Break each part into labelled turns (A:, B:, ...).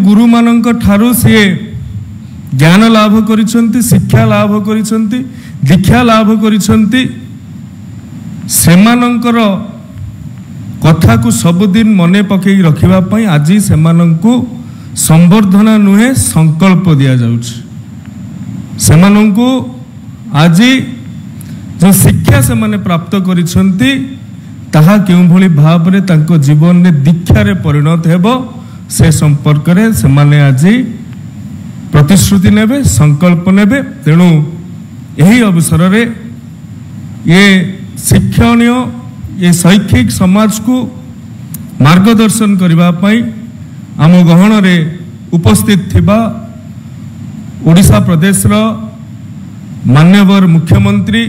A: गुरु मानक ठारू सी ज्ञान लाभ करिसंती, शिक्षा लाभ करिसंती, दीक्षा लाभ करिसंती, सेमानंकर कथा को सबुदिन मने पकई रखिबा पई आज सेमानंकु संवर्धना नुहे संकल्प दिया जाउछ। सेमानंकु आज जो शिक्षा से माने प्राप्त करिसंती ताहा केउ भली भाव रे तांको जीवन ने दीक्षा रे परिणत हेबो से संपर्क रे से माने आज प्रतिश्रुति नेबे, संकल्प नेबे। तेणु यही अवसर रे ये शिक्षणीय ये शैक्षिक समाज को मार्गदर्शन करबा पई आम गहन रे उपस्थित थिबा ओडिशा प्रदेश रो मान्यवर मुख्यमंत्री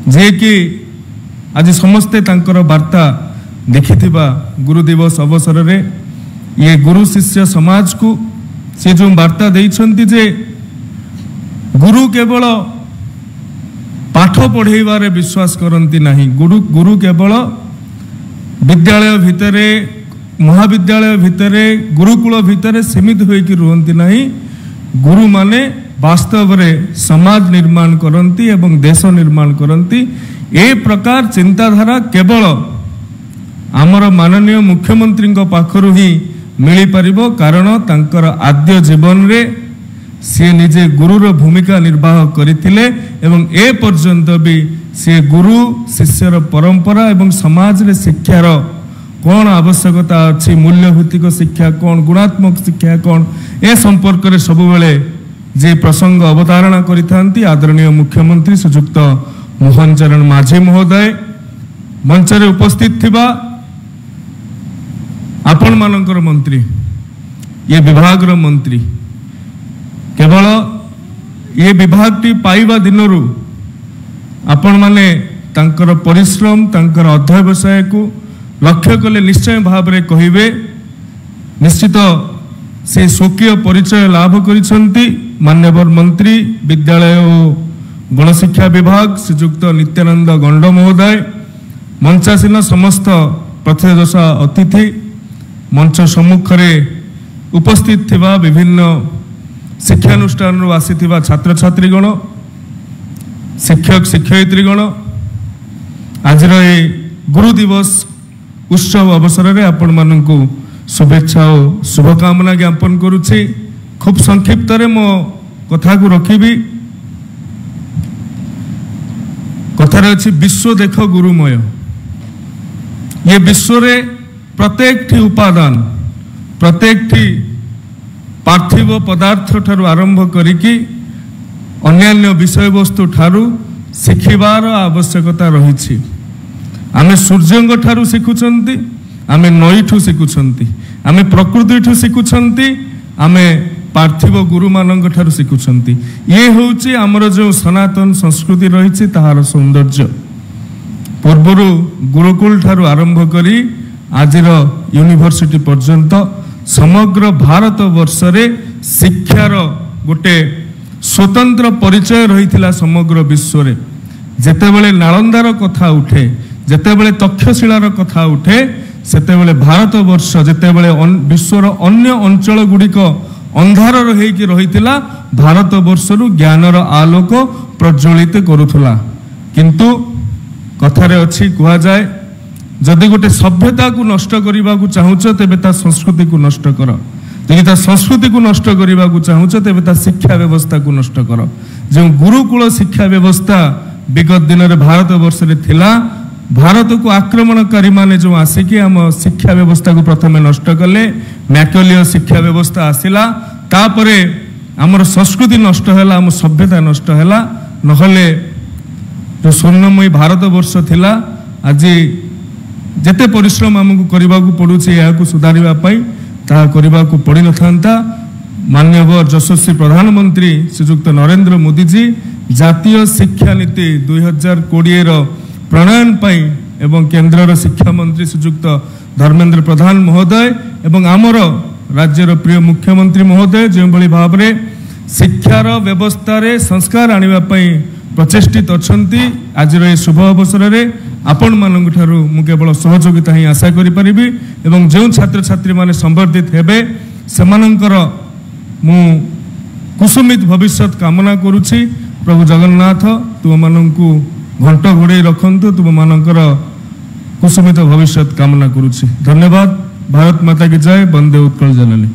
A: जे कि आज समस्ते तांकर वार्ता देखिथिबा गुरु दिवस अवसर रे ये गुरु शिष्य समाज को से जो वार्ता देइछंती जे गुरु केवल पाठ पढ़ेबारे विश्वास करती नहीं। गुरु केवल विद्यालय भितरे, महाविद्यालय भितरे, गुरुकुल भितरे सीमित होइकी रुहंती नहीं। गुरु माने वास्तव रे समाज निर्माण करती एवं देश निर्माण करती। ए प्रकार चिंताधारा केवल आमर माननीय मुख्यमंत्री पाखरु ही मिली परिबो, कारण तांकर आद्य जीवन रे सी निजे गुरुर भूमिका निर्वाह करथिले एवं ए पर्यंत भी सी गुरु शिष्यर परंपरा एवं समाज रे शिक्षार कौन आवश्यकता अच्छी, मूल्यभित्तिक शिक्षा कौन, गुणात्मक शिक्षा कौन, ए संपर्क रे सब बेले जे प्रसंग अवतारणा करिथांती आदरणीय मुख्यमंत्री श्रीयुक्त मोहन चरण माझी महोदय, मंच रे उपस्थित थिबा आपण मानकर मंत्री, ये विभाग रो मंत्री, केवल ये विभाग टी पाइबा दिनरू आपण माने तांकर परिश्रम, तांकर अध्यवसाय को लक्ष्य कले निश्चय भाव रे कहिबे निश्चित से स्वकीय परिचय लाभ करिसंती मान्यवर मंत्री विद्यालय और गणशिक्षा विभाग श्रीयुक्त नित्यानंद गंड महोदय, मंचासीन समस्त प्रतिदशा अतिथि, मंच सम्मुख रे उपस्थित थिबा विभिन्न शिक्षानुष्ठान आसीथिबा छात्र छात्रीगण, शिक्षक शिक्षयित्रीगण, आज गुरु दिवस उत्सव अवसर रे आपण मानकु शुभेच्छा और शुभकामना ज्ञापन करुछि। खूब संक्षिप्त रे मो कथा को रखिबी। कथार अच्छी विश्व देख गुरुमय। ये विश्व रे प्रत्येक ठी उपादान, प्रत्येक ठी पार्थिव पदार्थ ठारू आरंभ करिकी अन्यान्य विषय वस्तु ठारू शिखिबार आवश्यकता रही। आमे सूर्यंग ठारू शिखुछंती, आमे नई ठू शिखुछंती, आमे प्रकृति ठू शिखुछंती, आमे पार्थिव गुरु मानक ठारू शिखुछंती। ये होउची हमर जो सनातन संस्कृति रही ताहार सौंदर्य। पूर्वर गुरुकुल ठारू आरंभ करी आजिर यूनिवर्सिटी पर्यंत समग्र भारत वर्ष रे शिक्षार गोटे स्वतंत्र परिचय रही समग्र विश्व रे। जेतेबेले नालंदार कथा उठे, जेतेबेले तक्षशिलार कथा उठे, सेतेबेले भारत वर्ष जेतेबेले विश्वर अन्य अंचल गुड़िक अंधार रही रहीतिला, भारत वर्षरु ज्ञानर आलोक प्रज्वलित करुथुला। किंतु कथारे अछि कुहा जाय, जदि गोटे सभ्यता को नष्ट करने को चाहूच तेबे ता संस्कृति को नष्ट कर, जदि ता संस्कृति को नष्ट करने को चाहूच तेबे ता शिक्षा व्यवस्था को नष्ट कर। जो गुरुकुल शिक्षा व्यवस्था विगत दिन में भारत वर्ष रे थिला, भारत को आक्रमणकारी माने जो आसिकी आम शिक्षा व्यवस्था को प्रथम नष्ट कले, मैकलिय शिक्षा व्यवस्था आसिला, तापरे आमर संस्कृति नष्ट है, आम सभ्यता नष्ट है। नहले जो स्वर्णमयी भारत वर्ष थिला, आज जेते परिश्रम आमको करने को पड़ुछि या सुधारिबा पई ता करने को पड़ी न था। माननीय यशस्वी प्रधानमंत्री श्रीयुक्त नरेंद्र मोदी जी जातीय शिक्षा नीति 2020 प्रणयन पाई एवं केंद्र शिक्षा मंत्री श्रीयुक्त धर्मेंद्र प्रधान महोदय एवं आमर राज्यर प्रिय मुख्यमंत्री महोदय जो भली भाव में शिक्षार व्यवस्था रे संस्कार आनिबा पई प्रचेष्टित अछंती। आज ये शुभ अवसर रे आपण मानक ठारू मु केवल सहयोगिता ही आशा करि परिबी एवं जो छात्र छात्री माने संवर्धित हेबे ସେମାନଙ୍କର ମୁଁ कुसुमित भविष्य कामना करुछि। प्रभु जगन्नाथ तुम मानंकु घंट घोड़े रखंतु, तुम मानकर कुसुमित भविष्य कामना करुछि। धन्यवाद। भारत माता की जय। वंदे उत्कल जननी।